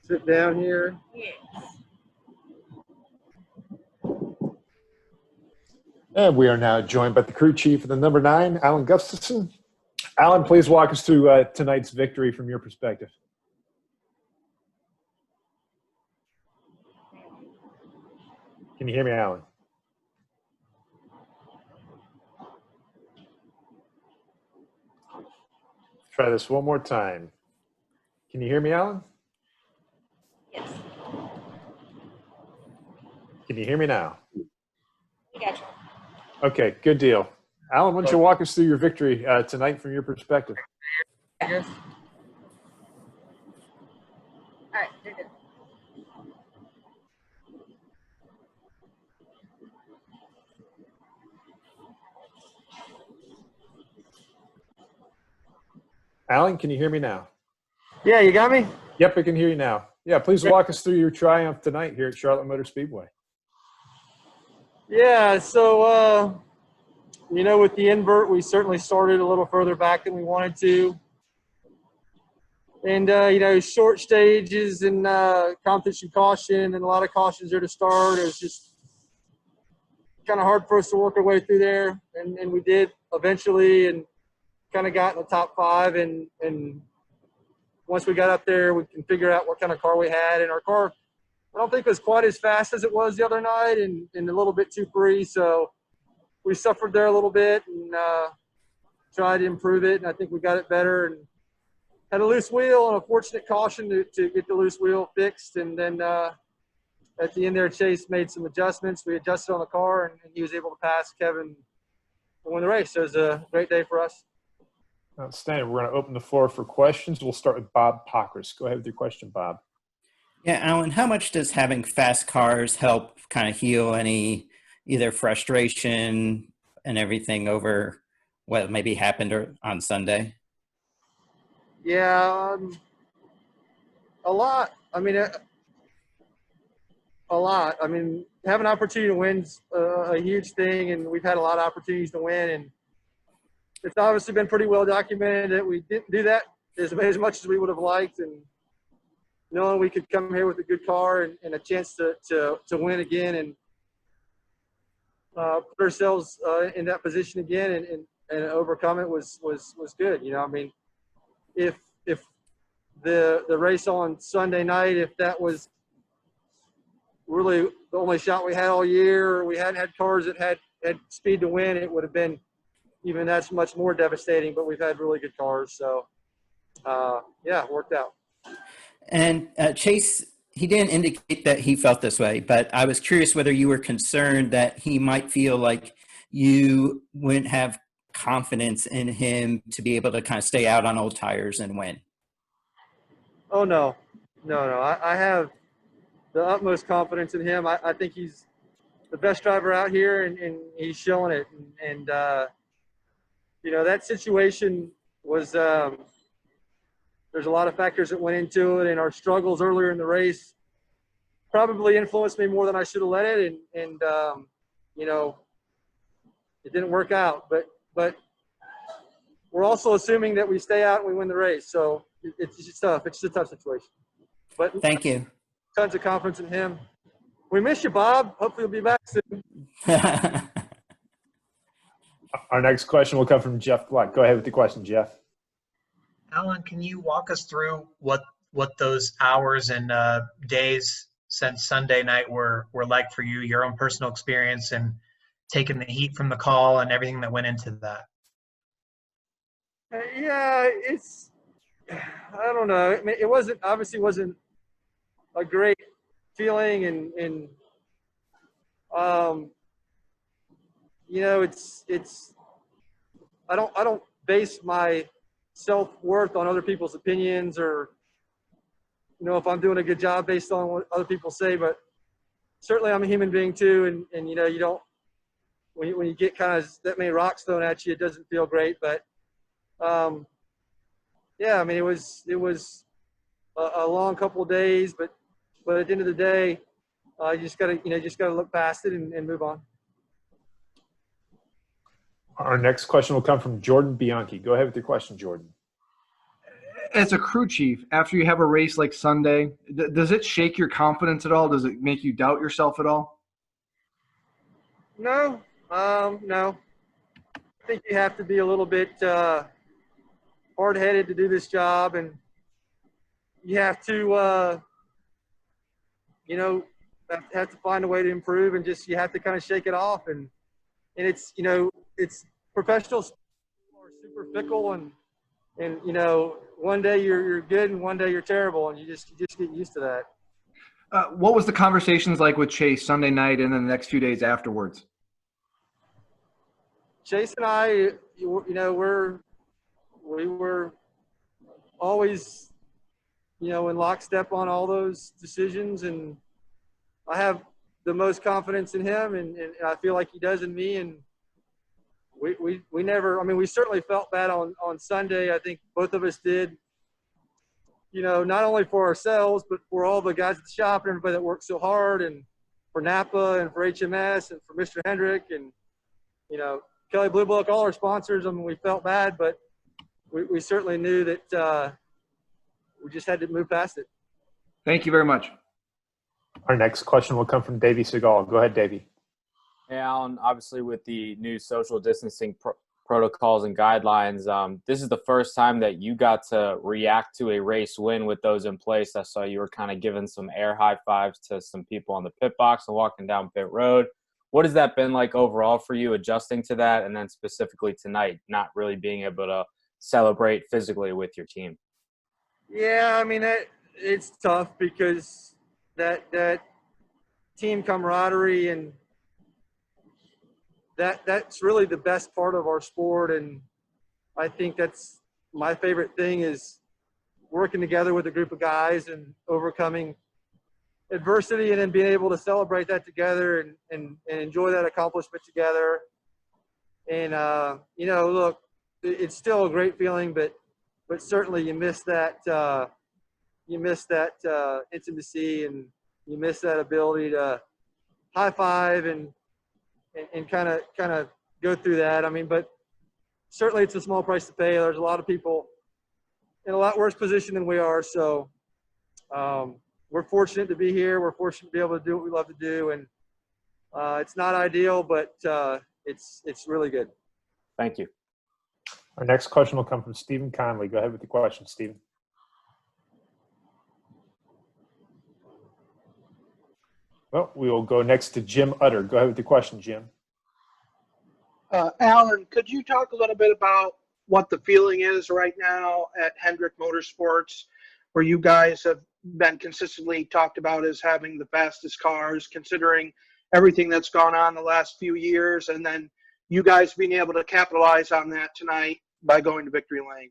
sit down here. Yes. And we are now joined by the crew chief of the number 9, Alan Gustafson. Alan, please walk us through tonight's victory from your perspective. Can you hear me, Alan? Try this one more time. Can you hear me, Alan? Yes. Can you hear me now? We got you. Okay, good deal. Alan, why don't you walk us through your victory tonight from your perspective? Yes. All right, you're good. Alan, can you hear me now? Yeah, you got me? Yep, I can hear you now. Yeah, please walk us through your triumph tonight here at Charlotte Motor Speedway. Yeah, so, you know, with the invert, we certainly started a little further back than we wanted to. And, you know, short stages and competition caution and a lot of cautions there to start. It was just kind of hard for us to work our way through there. And we did eventually and kind of got in the top 5. And once we got up there, we can figure out what kind of car we had. And our car, I don't think was quite as fast as it was the other night and a little bit too free. So we suffered there a little bit and tried to improve it. And I think we got it better and had a loose wheel and a fortunate caution to get the loose wheel fixed. And then at the end there, Chase made some adjustments. We adjusted on the car and he was able to pass Kevin to win the race. So it was a great day for us. Outstanding. We're going to open the floor for questions. We'll start with Bob Pockris. Go ahead with your question, Bob. Yeah, Alan, how much does having fast cars help kind of heal any either frustration and everything over what maybe happened on Sunday? Yeah, a lot. I mean, a lot. I mean, having an opportunity to win's a huge thing, and we've had a lot of opportunities to win, and it's obviously been pretty well documented that we didn't do that as much as we would have liked, and knowing we could come here with a good car and a chance to win again and put ourselves in that position again and overcome it was good. You know, I mean, if the race on Sunday night, if that was really the only shot we had all year, or we hadn't had cars that had speed to win, it would have been even that's much more devastating. But we've had really good cars, so yeah, it worked out. And Chase, he didn't indicate that he felt this way, but I was curious whether you were concerned that he might feel like you wouldn't have confidence in him to be able to kind of stay out on old tires and win. Oh, no. I have the utmost confidence in him. I think he's the best driver out here, and he's showing it. And you know, that situation was there's a lot of factors that went into it, and our struggles earlier in the race probably influenced me more than I should have let it. And you know, it didn't work out. But we're also assuming that we stay out and we win the race. So it's just tough. It's just a tough situation. But thank you. Tons of confidence in him. We miss you, Bob. Hopefully you'll be back soon. Our next question will come from Jeff Gluck. Go ahead with the question, Jeff. Alan, can you walk us through what those hours and days since Sunday night were like for you, your own personal experience and taking the heat from the call and everything that went into that? Yeah, I don't know. It obviously wasn't a great feeling, and you know, it's I don't base my self-worth on other people's opinions, or you know, if I'm doing a good job based on what other people say. But certainly I'm a human being too, and you know, you don't when you get kind of that many rocks thrown at you, it doesn't feel great. But yeah, I mean, it was a long couple of days, but at the end of the day, you just gotta look past it and move on. Our next question will come from Jordan Bianchi. Go ahead with your question, Jordan. as a crew chief, after you have a race like Sunday, does it shake your confidence at all? Does it make you doubt yourself at all? No, no. I think you have to be a little bit hard-headed to do this job, and you have to, have to find a way to improve, and just you have to kind of shake it off. And it's it's professional sports are super fickle, and one day you're good and one day you're terrible, and you just get used to that. What was the conversations like with Chase Sunday night and then the next few days afterwards? Chase and I, we were always, in lockstep on all those decisions, and I have the most confidence in him, and I feel like he does in me. And we never, we certainly felt bad on Sunday. I think both of us did, not only for ourselves, but for all the guys at the shop and everybody that worked so hard, and for Napa and for HMS and for Mr. Hendrick and, Kelly Blue Book, all our sponsors. We felt bad, but we certainly knew that we just had to move past it. Thank you very much. Our next question will come from Davey Segal. Go ahead, Davey. Hey, Alan, obviously with the new social distancing protocols and guidelines, this is the first time that you got to react to a race win with those in place. I saw you were kind of giving some air high fives to some people on the pit box and walking down pit road. What has that been like overall for you, adjusting to that, and then specifically tonight, not really being able to celebrate physically with your team? Yeah, it's tough because that team camaraderie, and that's really the best part of our sport. And I think that's my favorite thing, is working together with a group of guys and overcoming adversity, and then being able to celebrate that together and enjoy that accomplishment together. And look, it's still a great feeling, but certainly you miss that intimacy, and you miss that ability to high five and kind of go through that. But certainly it's a small price to pay. There's a lot of people in a lot worse position than we are. So we're fortunate to be here. We're fortunate to be able to do what we love to do. And it's not ideal, but it's really good. Thank you. Our next question will come from Stephen Conley. Go ahead with the question, Stephen. Well, we will go next to Jim Utter. Go ahead with the question, Jim. Alan, could you talk a little bit about what the feeling is right now at Hendrick Motorsports, where you guys have been consistently talked about as having the fastest cars, considering everything that's gone on the last few years, and then you guys being able to capitalize on that tonight by going to victory lane?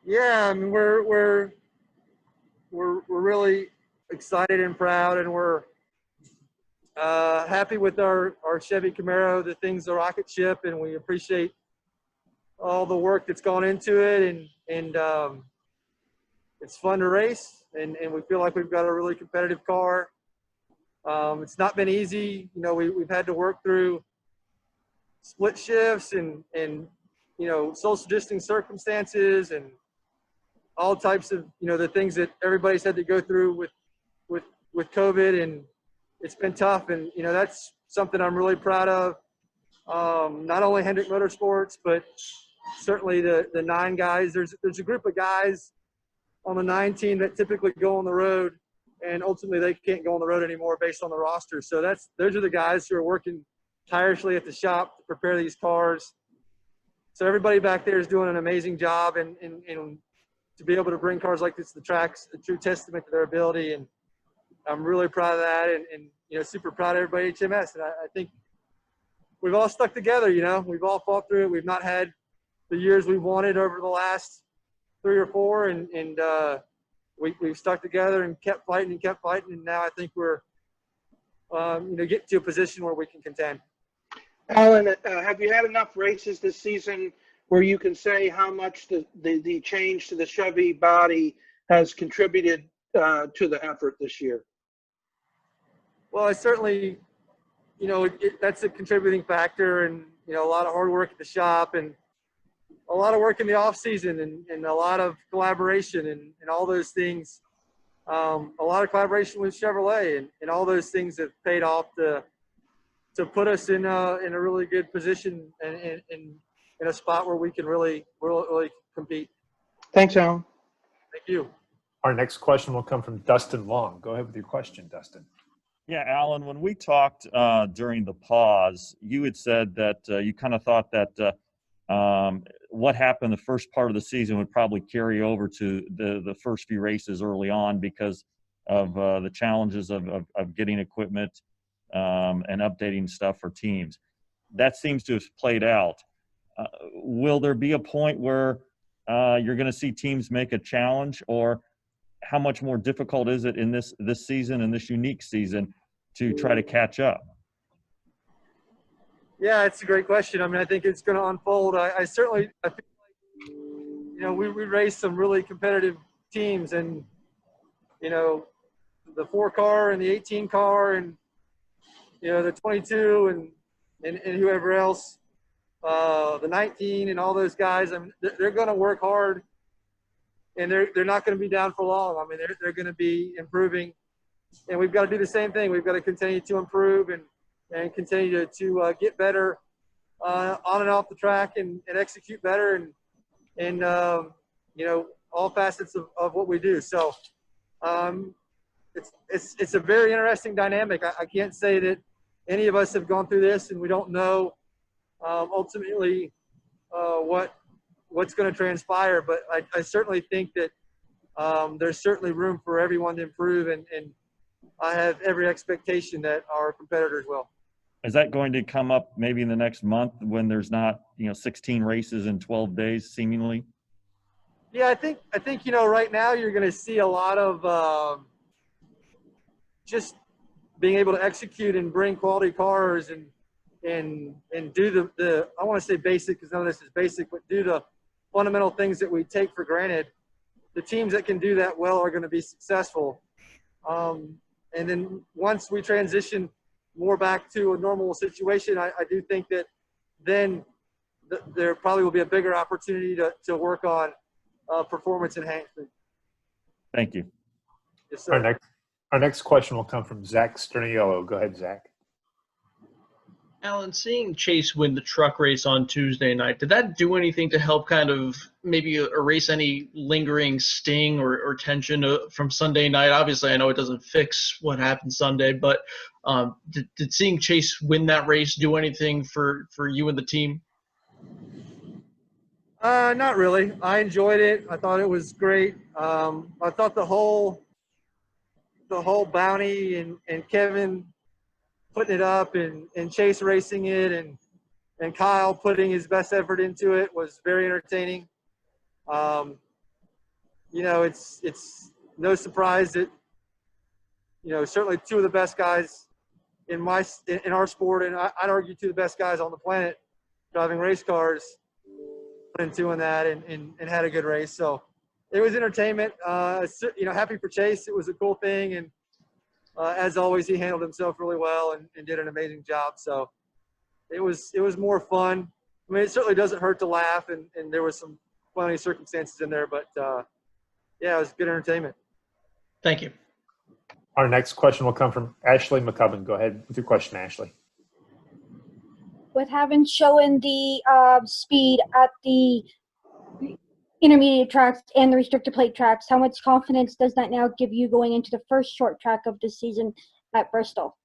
Yeah, we're really excited and proud, and we're happy with our Chevy Camaro, the things, the rocket ship, and we appreciate all the work that's gone into it, and it's fun to race, and we feel like we've got a really competitive car. It's not been easy. We've had to work through split shifts and social distancing circumstances and all types of, the things that everybody's had to go through with COVID, and it's been tough. And, that's something I'm really proud of. Not only Hendrick Motorsports, but certainly the 9 guys. There's a group of guys on the 9 team that typically go on the road, and ultimately they can't go on the road anymore based on the roster. So those are the guys who are working tirelessly at the shop to prepare these cars. So everybody back there is doing an amazing job, and to be able to bring cars like this to the track's a true testament to their ability. And I'm really proud of that, and super proud of everybody at HMS. And I think we've all stuck together. We've all fought through it. We've not had the years we wanted over the last 3 or 4, and we've stuck together and kept fighting, and now I think we're getting to a position where we can contend. Alan, have you had enough races this season where you can say how much the change to the Chevy body has contributed to the effort this year? Well, I certainly, that's a contributing factor, and a lot of hard work at the shop, and a lot of work in the off season and a lot of collaboration and all those things. A lot of collaboration with Chevrolet and all those things have paid off to put us in a really good position and in a spot where we can really compete. Thanks, Alan. Thank you. Our next question will come from Dustin Long. Go ahead with your question, Dustin. Yeah, Alan, when we talked during the pause, you had said that you kind of thought that what happened the first part of the season would probably carry over to the first few races early on because of the challenges of getting equipment and updating stuff for teams. That seems to have played out. Will there be a point where you're going to see teams make a challenge, or how much more difficult is it in this season and this unique season to try to catch up? Yeah, it's a great question. I mean, I think it's going to unfold. I feel like, you know, we raced some really competitive teams, and, you know, the 4-car and the 18-car and, you know, the 22 and whoever else, the 19 and all those guys. I mean, they're going to work hard, and they're not going to be down for long. I mean, they're going to be improving, and we've got to do the same thing. We've got to continue to improve and continue to get better on and off the track and execute better and you know, all facets of what we do. So it's a very interesting dynamic. I can't say that any of us have gone through this and we don't know ultimately what's going to transpire, but I certainly think that there's certainly room for everyone to improve, and I have every expectation that our competitors will. Is that going to come up maybe in the next month when there's not, you know, 16 races in 12 days seemingly? Yeah, I think you know, right now you're going to see a lot of just being able to execute and bring quality cars and do the I want to say basic because none of this is basic, but do the fundamental things that we take for granted. The teams that can do that well are going to be successful. And then once we transition more back to a normal situation, I do think that then there probably will be a bigger opportunity to work on performance enhancement. Thank you. Yes, sir. Our next question will come from Zach Sterniolo. Go ahead, Zach. Alan, seeing Chase win the truck race on Tuesday night, did that do anything to help kind of maybe erase any lingering sting or tension from Sunday night? Obviously, I know it doesn't fix what happened Sunday, but did seeing Chase win that race do anything for you and the team? Not really. I enjoyed it. I thought it was great. I thought the whole bounty and Kevin putting it up and Chase racing it and Kyle putting his best effort into it was very entertaining. You know, it's no surprise that, you know, certainly two of the best guys in our sport, and I'd argue two of the best guys on the planet driving race cars, and doing that and had a good race. So it was entertainment. You know, happy for Chase. It was a cool thing, and as always, he handled himself really well and did an amazing job. So it was more fun. I mean, it certainly doesn't hurt to laugh, and there was some funny circumstances in there, but yeah, it was good entertainment. Thank you. Our next question will come from Ashley McCubbin. Go ahead with your question, Ashley. With having shown the speed at the intermediate tracks and the restrictor plate tracks, how much confidence does that now give you going into the first short track of the season at Bristol?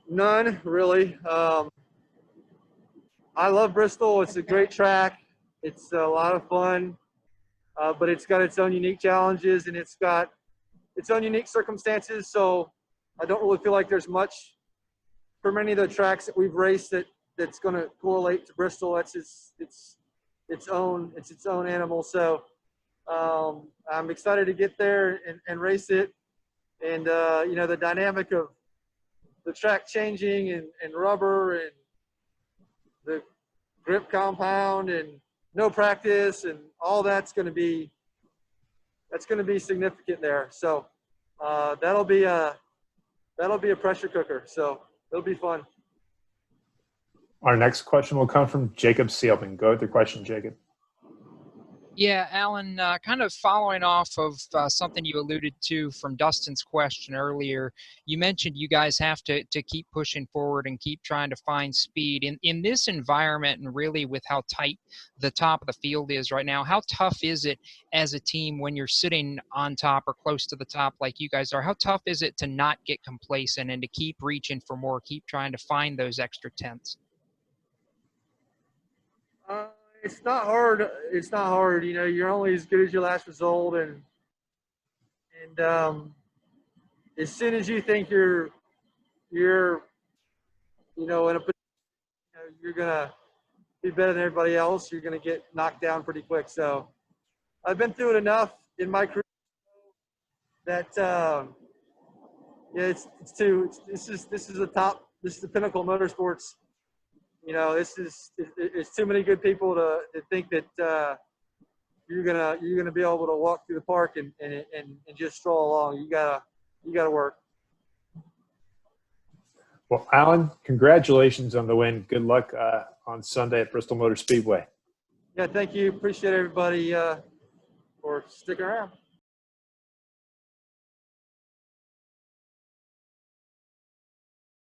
None, really. I love Bristol. It's a great track. It's a lot of fun, but it's got its own unique challenges and it's got its own unique circumstances. So I don't really feel like there's much for many of the tracks that we've raced that's going to correlate to Bristol. That's its own animal. So I'm excited to get there and race it. And you know, the dynamic of the track changing and rubber and the grip compound and no practice and all that's going to be significant there. So that'll be a pressure cooker. So it'll be fun. Our next question will come from Jacob Seelman. Go with your question, Jacob. Yeah, Alan, kind of following off of something you alluded to from Dustin's question earlier, you mentioned you guys have to keep pushing forward and keep trying to find speed. In this environment, and really with how tight the top of the field is right now, how tough is it as a team when you're sitting on top or close to the top like you guys are? How tough is it to not get complacent and to keep reaching for more, keep trying to find those extra tenths? It's not hard. It's not hard. You know, you're only as good as your last result, and as soon as you think you're you know in a position, you're gonna be better than everybody else, you're gonna get knocked down pretty quick. So I've been through it enough in my career that yeah, this is the pinnacle of motorsports. You know, it's too many good people to think that you're gonna be able to walk through the park and just stroll along. You gotta work. Well, Alan, congratulations on the win. Good luck on Sunday at Bristol Motor Speedway. Yeah, thank you. Appreciate everybody for sticking around.